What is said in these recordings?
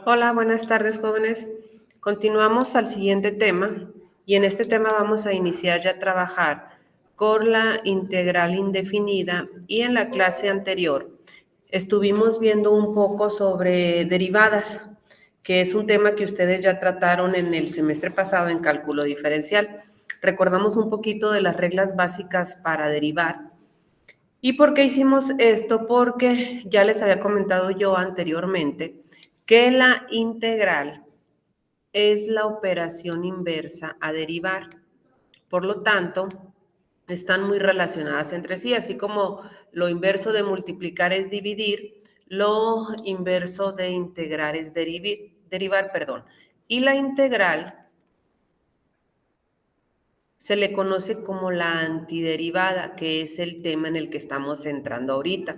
Hola, buenas tardes, jóvenes. Continuamos al siguiente tema y en este tema vamos a iniciar ya a trabajar con la integral indefinida y en la clase anterior estuvimos viendo un poco sobre derivadas, que es un tema que ustedes ya trataron en el semestre pasado en cálculo diferencial. Recordamos un poquito de las reglas básicas para derivar. ¿Y por qué hicimos esto? Porque ya les había comentado yo anteriormente que la integral es la operación inversa a derivar. Por lo tanto, están muy relacionadas entre sí, así como lo inverso de multiplicar es dividir, lo inverso de integrar es derivar, perdón. Y la integral se le conoce como la antiderivada, que es el tema en el que estamos entrando ahorita.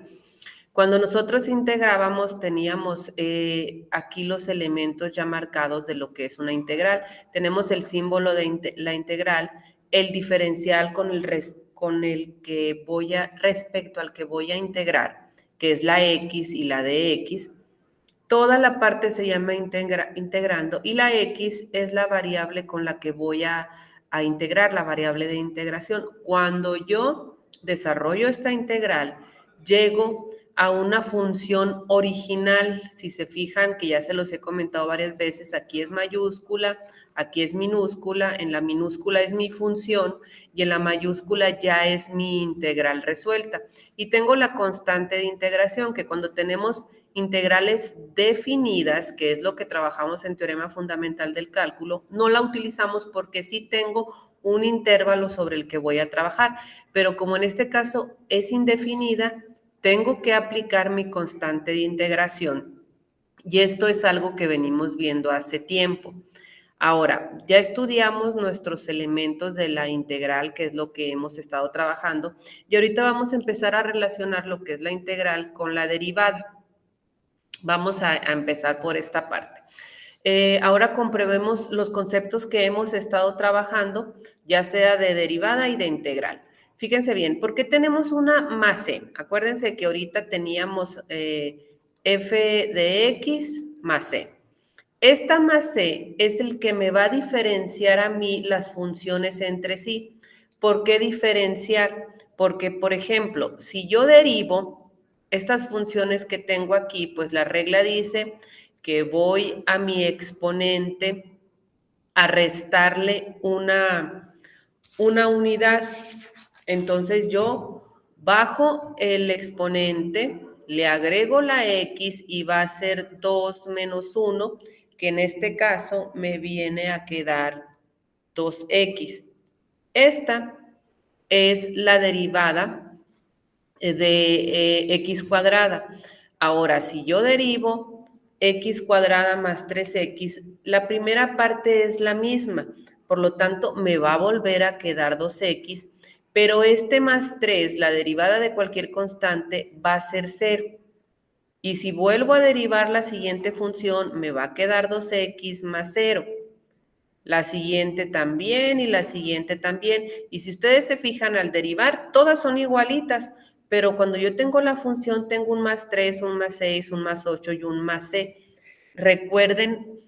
Cuando nosotros integrábamos, teníamos aquí los elementos ya marcados de lo que es una integral. Tenemos el símbolo de la integral, el diferencial con el que respecto al que voy a integrar, que es la x y la de x. Toda la parte se llama integrando y la x es la variable con la que voy a integrar, la variable de integración. Cuando yo desarrollo esta integral, llego a una función original. Si se fijan, que ya se los he comentado varias veces, aquí es mayúscula, aquí es minúscula, en la minúscula es mi función y en la mayúscula ya es mi integral resuelta. Y tengo la constante de integración, que cuando tenemos integrales definidas, que es lo que trabajamos en teorema fundamental del cálculo, no la utilizamos porque sí tengo un intervalo sobre el que voy a trabajar, pero como en este caso es indefinida, tengo que aplicar mi constante de integración y esto es algo que venimos viendo hace tiempo. Ahora, ya estudiamos nuestros elementos de la integral, que es lo que hemos estado trabajando, y ahorita vamos a empezar a relacionar lo que es la integral con la derivada. Vamos a empezar por esta parte. Ahora comprobemos los conceptos que hemos estado trabajando, ya sea de derivada y de integral. Fíjense bien, ¿por qué tenemos una más c? Acuérdense que ahorita teníamos f de x más c. Esta más c es el que me va a diferenciar a mí las funciones entre sí. ¿Por qué diferenciar? Porque, por ejemplo, si yo derivo estas funciones que tengo aquí, pues la regla dice que voy a mi exponente a restarle una unidad. Entonces yo bajo el exponente, le agrego la x y va a ser 2 menos 1, que en este caso me viene a quedar 2x. Esta es la derivada de x cuadrada. Ahora, si yo derivo x cuadrada más 3x, la primera parte es la misma, por lo tanto me va a volver a quedar 2x, pero este más 3, la derivada de cualquier constante, va a ser 0. Y si vuelvo a derivar la siguiente función, me va a quedar 2x más 0. La siguiente también y la siguiente también. Y si ustedes se fijan al derivar, todas son igualitas, pero cuando yo tengo la función, tengo un más 3, un más 6, un más 8 y un más c. Recuerden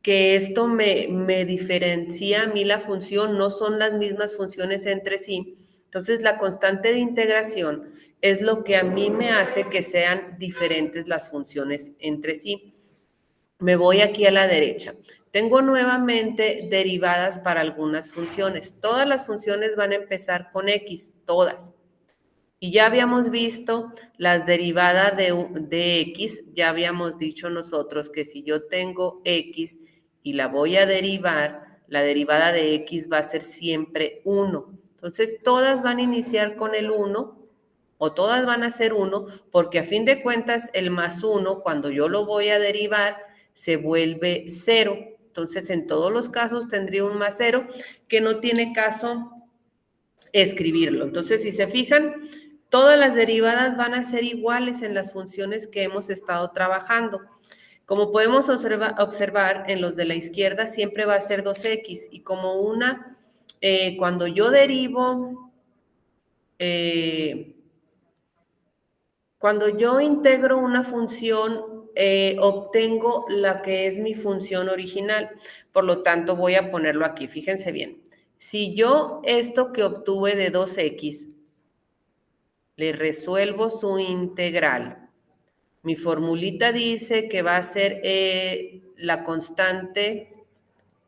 que esto me diferencia a mí la función, no son las mismas funciones entre sí. Entonces, la constante de integración es lo que a mí me hace que sean diferentes las funciones entre sí. Me voy aquí a la derecha. Tengo nuevamente derivadas para algunas funciones. Todas las funciones van a empezar con x, todas. Y ya habíamos visto las derivadas de x, ya habíamos dicho nosotros que si yo tengo x y la voy a derivar, la derivada de x va a ser siempre 1. Entonces, todas van a iniciar con el 1 o todas van a ser 1 porque a fin de cuentas el más 1, cuando yo lo voy a derivar, se vuelve 0. Entonces, en todos los casos tendría un más 0 que no tiene caso escribirlo. Entonces, si se fijan, todas las derivadas van a ser iguales en las funciones que hemos estado trabajando. Como podemos observar en los de la izquierda, siempre va a ser 2x. Y como cuando yo derivo, cuando yo integro una función obtengo la que es mi función original. Por lo tanto, voy a ponerlo aquí. Fíjense bien. Si yo esto que obtuve de 2x le resuelvo su integral, mi formulita dice que va a ser la constante,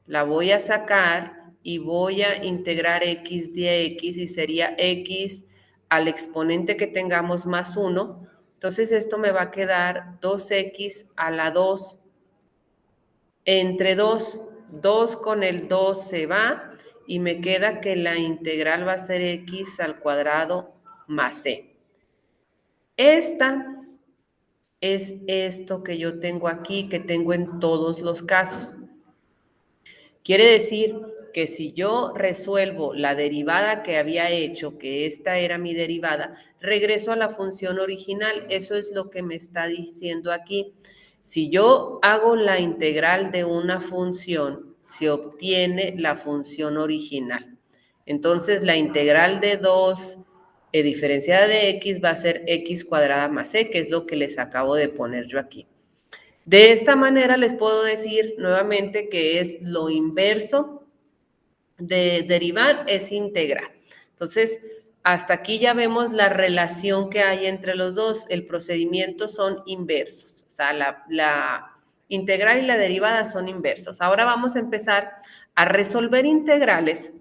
la voy a sacar y voy a integrar x de x y sería x al exponente que tengamos más 1. Entonces esto me va a quedar 2x a la 2 entre 2. 2 con el 2 se va y me queda que la integral va a ser x al cuadrado más c. Esta es esto que yo tengo aquí, que tengo en todos los casos. Quiere decir que si yo resuelvo la derivada que había hecho, que esta era mi derivada, regreso a la función original. Eso es lo que me está diciendo aquí. Si yo hago la integral de una función, se obtiene la función original. Entonces, la integral de 2 diferenciada de x va a ser x cuadrada más c, que es lo que les acabo de poner yo aquí. De esta manera les puedo decir nuevamente que es lo inverso de derivar, es integrar. Entonces, hasta aquí ya vemos la relación que hay entre los dos. El procedimiento son inversos. O sea, la integral y la derivada son inversos. Ahora vamos a empezar a resolver integrales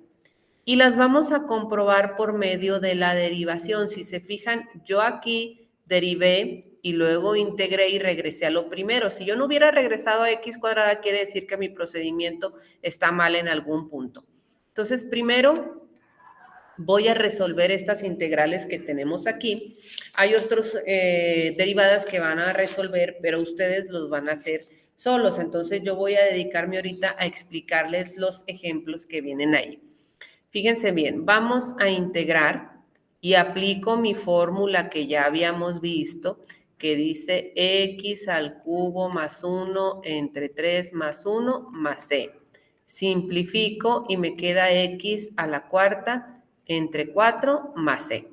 y las vamos a comprobar por medio de la derivación. Si se fijan, yo aquí derivé y luego integré y regresé a lo primero. Si yo no hubiera regresado a x cuadrada, quiere decir que mi procedimiento está mal en algún punto. Entonces, primero voy a resolver estas integrales que tenemos aquí. Hay otras derivadas que van a resolver, pero ustedes los van a hacer solos. Entonces, yo voy a dedicarme ahorita a explicarles los ejemplos que vienen ahí. Fíjense bien, vamos a integrar y aplico mi fórmula que ya habíamos visto, que dice x al cubo más 1 entre 3 más 1 más c. Simplifico y me queda x a la cuarta entre 4 más c.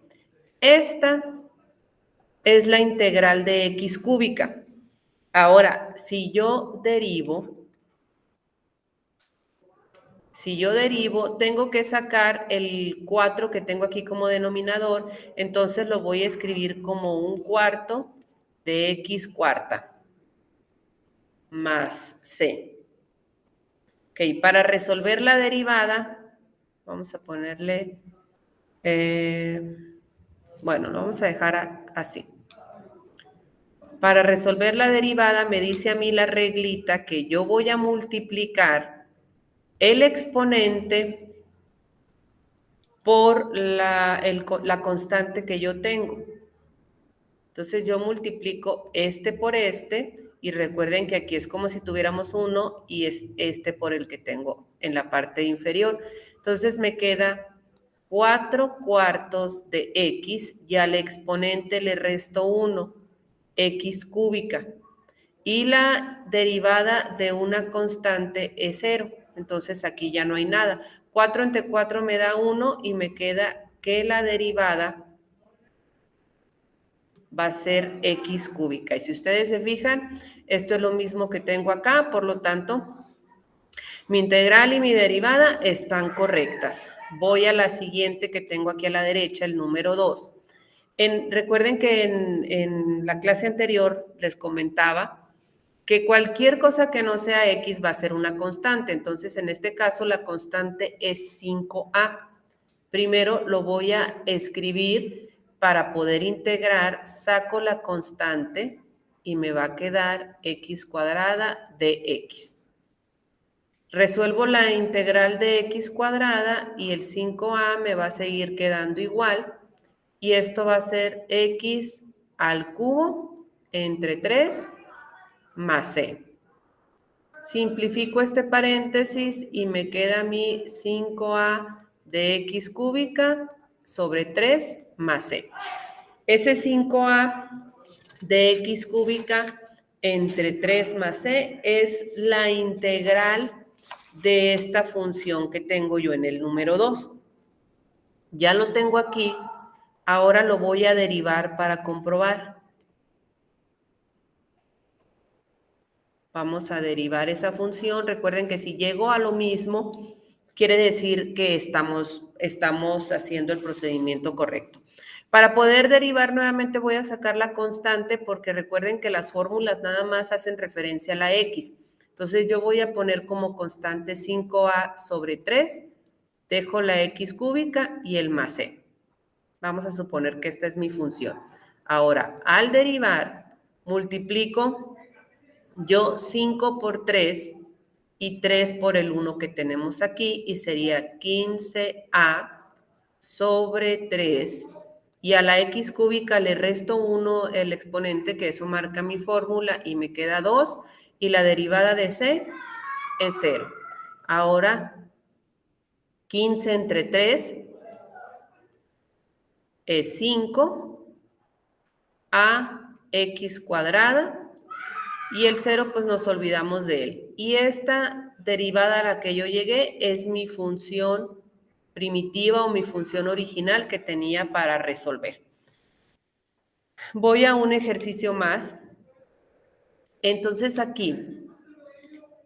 Esta es la integral de x cúbica. Ahora, si yo derivo, tengo que sacar el 4 que tengo aquí como denominador, entonces lo voy a escribir como un cuarto de x cuarta más c. Ok, para resolver la derivada, vamos a ponerle, bueno, lo vamos a dejar así. Para resolver la derivada me dice a mí la reglita que yo voy a multiplicar el exponente por la constante que yo tengo. Entonces yo multiplico este por este y recuerden que aquí es como si tuviéramos 1 y es este por el que tengo en la parte inferior. Entonces me queda 4 cuartos de x y al exponente le resto 1, x cúbica. Y la derivada de una constante es 0. Entonces aquí ya no hay nada. 4 entre 4 me da 1 y me queda que la derivada va a ser x cúbica. Y si ustedes se fijan, esto es lo mismo que tengo acá, por lo tanto, mi integral y mi derivada están correctas. Voy a la siguiente que tengo aquí a la derecha, el número 2. Recuerden que en la clase anterior les comentaba que cualquier cosa que no sea x va a ser una constante. Entonces, en este caso, la constante es 5a. Primero lo voy a escribir para poder integrar. Saco la constante y me va a quedar x cuadrada de x. Resuelvo la integral de x cuadrada y el 5a me va a seguir quedando igual. Y esto va a ser x al cubo entre 3 más c. Simplifico este paréntesis y me queda mi 5a de x cúbica sobre 3 más c. Ese 5a de x cúbica entre 3 más c es la integral de esta función que tengo yo en el número 2. Ya lo tengo aquí, ahora lo voy a derivar para comprobar. Vamos a derivar esa función. Recuerden que si llego a lo mismo, quiere decir que estamos haciendo el procedimiento correcto. Para poder derivar nuevamente voy a sacar la constante porque recuerden que las fórmulas nada más hacen referencia a la x. Entonces yo voy a poner como constante 5a sobre 3, dejo la x cúbica y el más c. Vamos a suponer que esta es mi función. Ahora, al derivar, multiplico yo 5 por 3 y 3 por el 1 que tenemos aquí y sería 15a sobre 3 y a la x cúbica le resto 1 el exponente, que eso marca mi fórmula, y me queda 2 y la derivada de c es 0. Ahora 15 entre 3 es 5 a x cuadrada. Y el 0, pues nos olvidamos de él. Y esta derivada a la que yo llegué es mi función primitiva o mi función original que tenía para resolver. Voy a un ejercicio más. Entonces aquí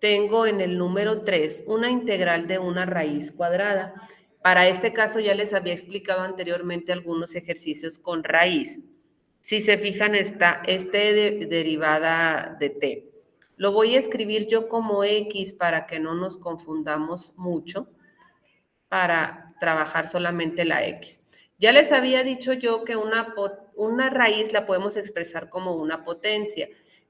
tengo en el número 3 una integral de una raíz cuadrada. Para este caso ya les había explicado anteriormente algunos ejercicios con raíz. Si se fijan, está derivada de t. Lo voy a escribir yo como x para que no nos confundamos mucho, para trabajar solamente la x. Ya les había dicho yo que una raíz la podemos expresar como una potencia,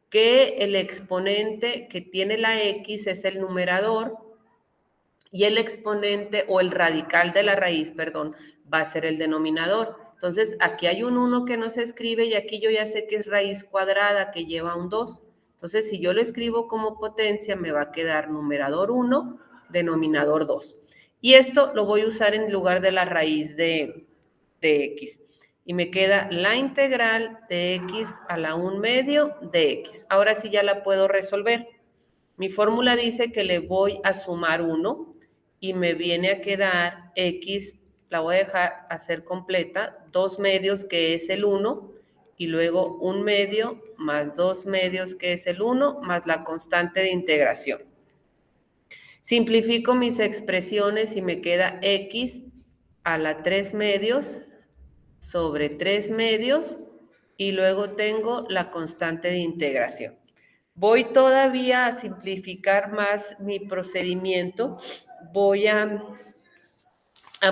que el exponente que tiene la x es el numerador y el exponente o el radical de la raíz, perdón, va a ser el denominador. Entonces, aquí hay un 1 que no se escribe y aquí yo ya sé que es raíz cuadrada que lleva un 2. Entonces, si yo lo escribo como potencia, me va a quedar numerador 1, denominador 2. Y esto lo voy a usar en lugar de la raíz de x. Y me queda la integral de x a la 1 medio de x. Ahora sí ya la puedo resolver. Mi fórmula dice que le voy a sumar 1 y me viene a quedar x, la voy a dejar hacer completa, 2 medios que es el 1 y luego 1 medio más 2 medios que es el 1 más la constante de integración. Simplifico mis expresiones y me queda x a la 3 medios sobre 3 medios y luego tengo la constante de integración. Voy todavía a simplificar más mi procedimiento. Voy a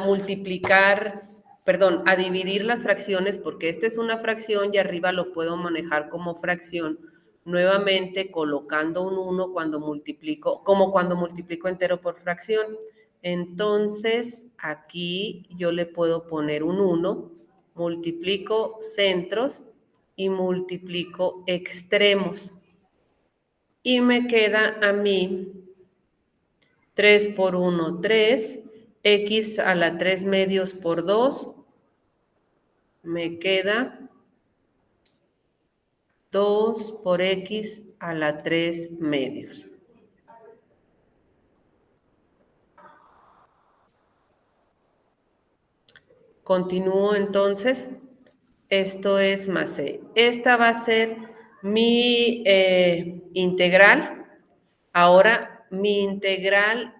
multiplicar, perdón, a dividir las fracciones porque esta es una fracción y arriba lo puedo manejar como fracción, nuevamente colocando un 1 cuando multiplico, como cuando multiplico entero por fracción. Entonces, aquí yo le puedo poner un 1, multiplico centros y multiplico extremos. Y me queda a mí 3 por 1, 3, x a la 3 medios por 2, me queda 2 por x a la 3 medios. Continúo entonces, esto es más c. Esta va a ser mi integral. Ahora, mi integral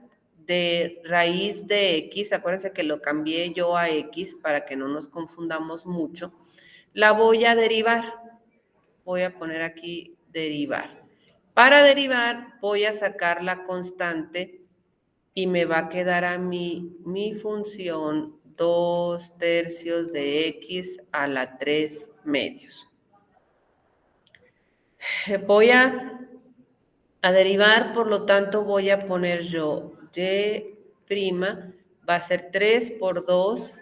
de raíz de x, acuérdense que lo cambié yo a x para que no nos confundamos mucho, la voy a derivar. Voy a poner aquí derivar. Para derivar voy a sacar la constante y me va a quedar a mí mi función 2 tercios de x a la 3 medios. Voy a derivar, por lo tanto voy a poner yo y' va a ser 3 por 2,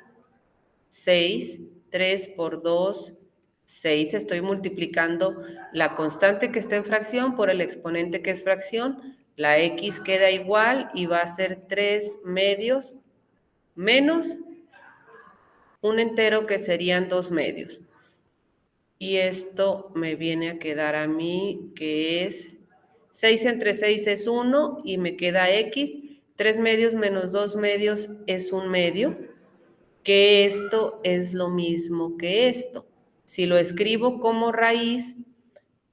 6, 3 por 2, 6. Estoy multiplicando la constante que está en fracción por el exponente que es fracción. La x queda igual y va a ser 3 medios menos un entero que serían 2 medios. Y esto me viene a quedar a mí que es 6 entre 6 es 1 y me queda x. 3 medios menos 2 medios es 1 medio, que esto es lo mismo que esto. Si lo escribo como raíz,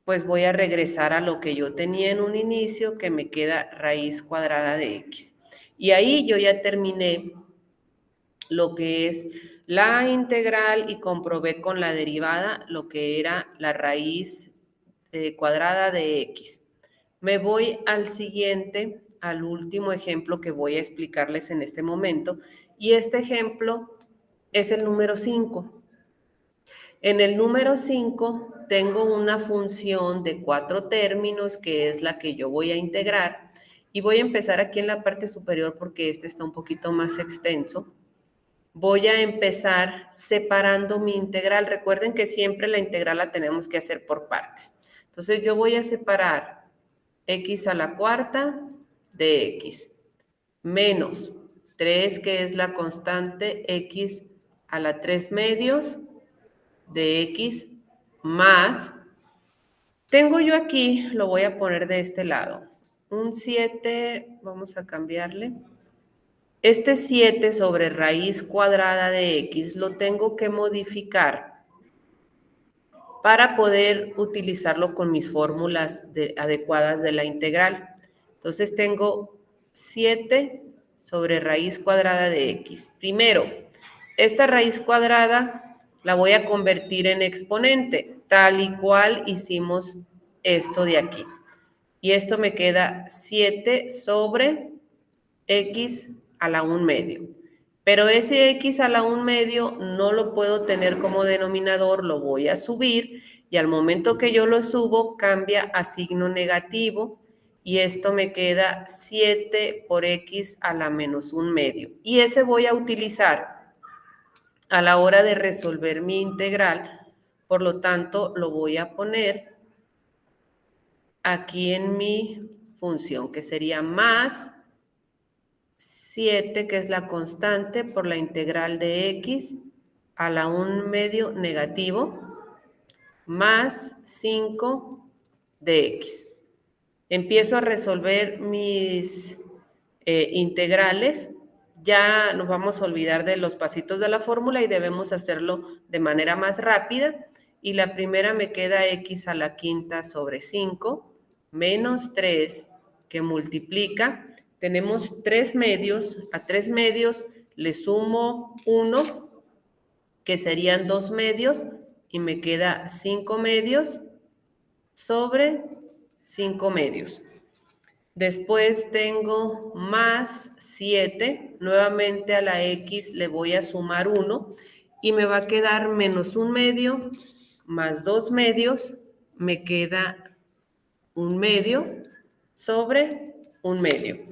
pues voy a regresar a lo que yo tenía en un inicio, que me queda raíz cuadrada de x. Y ahí yo ya terminé lo que es la integral y comprobé con la derivada lo que era la raíz cuadrada de x. Me voy al siguiente, al último ejemplo que voy a explicarles en este momento, y este ejemplo es el número 5. En el número 5 tengo una función de 4 términos que es la que yo voy a integrar, y voy a empezar aquí en la parte superior porque este está un poquito más extenso. Voy a empezar separando mi integral. Recuerden que siempre la integral la tenemos que hacer por partes. Entonces yo voy a separar x a la cuarta de x menos 3, que es la constante, x a la 3 medios de x más, tengo yo aquí, lo voy a poner de este lado, un 7, vamos a cambiarle. Este 7 sobre raíz cuadrada de x lo tengo que modificar para poder utilizarlo con mis fórmulas adecuadas de la integral. Entonces tengo 7 sobre raíz cuadrada de x. Primero, esta raíz cuadrada la voy a convertir en exponente, tal y cual hicimos esto de aquí. Y esto me queda 7 sobre x a la 1 medio. Pero ese x a la 1 medio no lo puedo tener como denominador, lo voy a subir y al momento que yo lo subo cambia a signo negativo y esto me queda 7 por x a la menos 1 medio. Y ese voy a utilizar a la hora de resolver mi integral, por lo tanto lo voy a poner aquí en mi función, que sería más 7, que es la constante, por la integral de x a la 1 medio negativo, más 5 de x. Empiezo a resolver mis integrales. Ya nos vamos a olvidar de los pasitos de la fórmula y debemos hacerlo de manera más rápida. Y la primera me queda x a la quinta sobre 5 menos 3, que multiplica. Tenemos 3 medios. A 3 medios le sumo 1, que serían 2 medios, y me queda 5 medios sobre 5 medios. Después tengo más 7, nuevamente a la x le voy a sumar 1 y me va a quedar menos 1 medio más 2 medios, me queda 1 medio sobre 1 medio,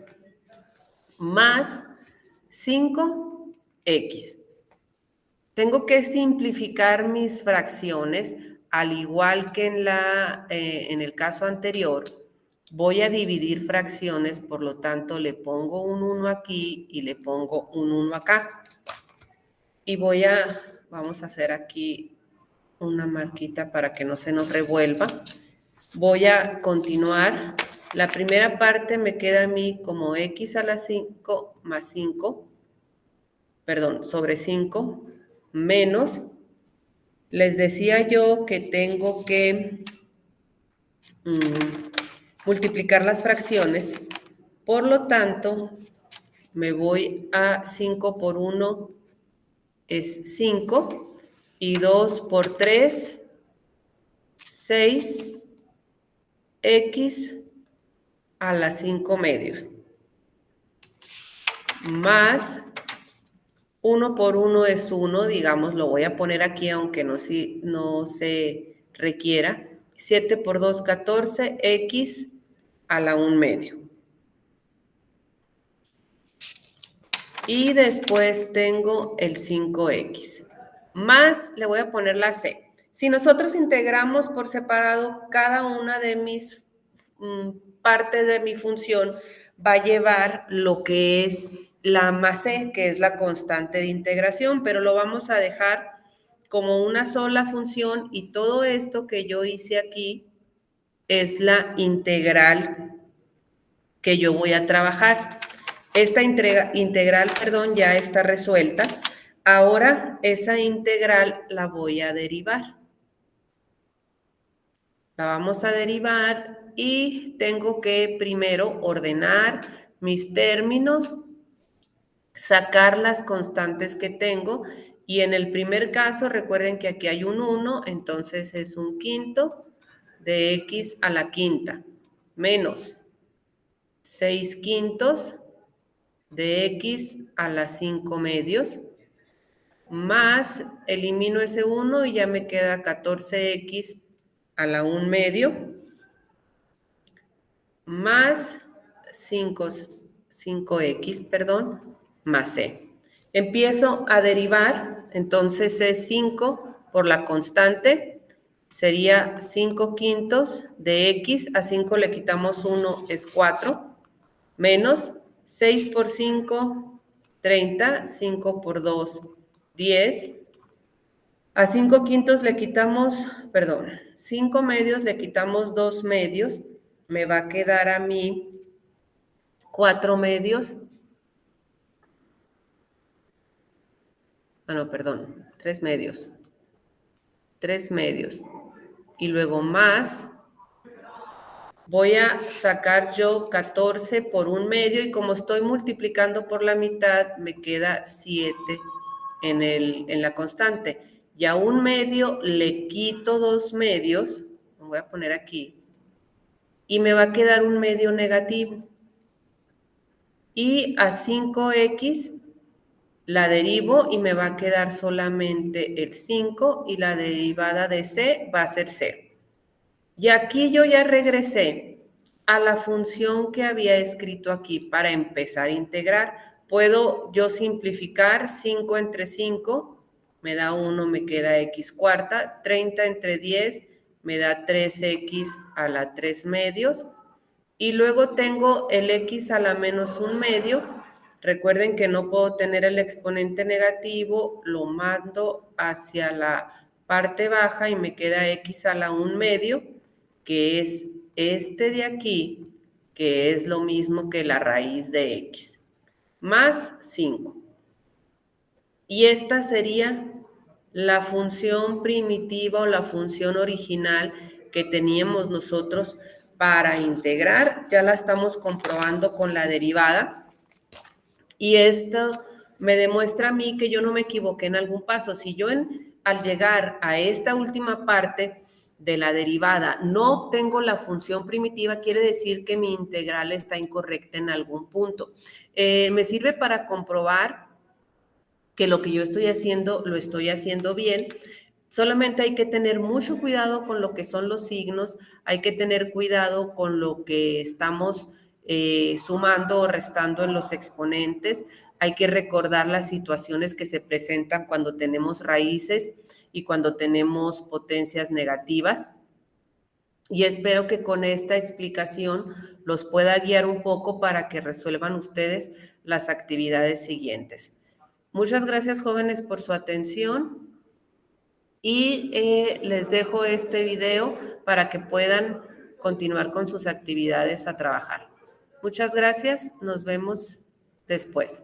más 5x. Tengo que simplificar mis fracciones, al igual que en el caso anterior. Voy a dividir fracciones, por lo tanto le pongo un 1 aquí y le pongo un 1 acá. Y vamos a hacer aquí una marquita para que no se nos revuelva. Voy a continuar. La primera parte me queda a mí como x a la 5 más 5, perdón, sobre 5, menos, les decía yo que tengo que multiplicar las fracciones, por lo tanto, me voy a 5 por 1 es 5, y 2 por 3, 6, x a la 5 medios, más 1 por 1 es 1, digamos, lo voy a poner aquí aunque no se requiera. 7 por 2, 14, x a la 1 medio. Y después tengo el 5x. Más le voy a poner la c. Si nosotros integramos por separado, cada una de mis partes de mi función va a llevar lo que es la más c, que es la constante de integración, pero lo vamos a dejar como una sola función y todo esto que yo hice aquí es la integral que yo voy a trabajar. Esta integral, ya está resuelta. Ahora esa integral la voy a derivar. La vamos a derivar y tengo que primero ordenar mis términos, sacar las constantes que tengo y en el primer caso recuerden que aquí hay un 1, entonces es un quinto de x a la quinta menos 6 quintos de x a la 5 medios más elimino ese 1 y ya me queda 14x a la 1 medio más 5x, perdón, más c. Empiezo a derivar, entonces es 5 por la constante, sería 5 quintos de x, a 5 le quitamos 1, es 4, menos 6 por 5, 30, 5 por 2, 10. A 5 quintos le quitamos, perdón, 5 medios le quitamos 2 medios, me va a quedar a mí 4 medios, no, perdón, 3 medios, 3 medios. Y luego más, voy a sacar yo 14 por 1 medio y como estoy multiplicando por la mitad, me queda 7 en la constante. Y a 1 medio le quito 2 medios, voy a poner aquí, y me va a quedar 1 medio negativo. Y a 5x la derivo y me va a quedar solamente el 5 y la derivada de c va a ser 0. Y aquí yo ya regresé a la función que había escrito aquí para empezar a integrar. Puedo yo simplificar 5 entre 5, me da 1, me queda x cuarta, 30 entre 10, me da 3x a la 3 medios, y luego tengo el x a la menos 1 medio. Recuerden que no puedo tener el exponente negativo, lo mando hacia la parte baja y me queda x a la 1 medio, que es este de aquí, que es lo mismo que la raíz de x, más 5. Y esta sería la función primitiva o la función original que teníamos nosotros para integrar. Ya la estamos comprobando con la derivada. Y esto me demuestra a mí que yo no me equivoqué en algún paso. Si yo al llegar a esta última parte de la derivada no obtengo la función primitiva, quiere decir que mi integral está incorrecta en algún punto. Me sirve para comprobar que lo que yo estoy haciendo, lo estoy haciendo bien. Solamente hay que tener mucho cuidado con lo que son los signos, hay que tener cuidado con lo que estamos sumando o restando en los exponentes, hay que recordar las situaciones que se presentan cuando tenemos raíces y cuando tenemos potencias negativas. Y espero que con esta explicación los pueda guiar un poco para que resuelvan ustedes las actividades siguientes. Muchas gracias, jóvenes, por su atención y les dejo este video para que puedan continuar con sus actividades a trabajar. Muchas gracias, nos vemos después.